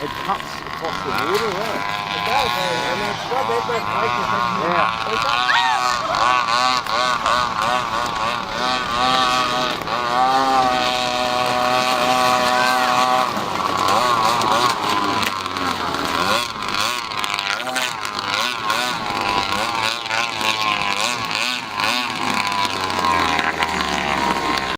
It cuts across the water, right? It does, and it's got that bit like Yeah.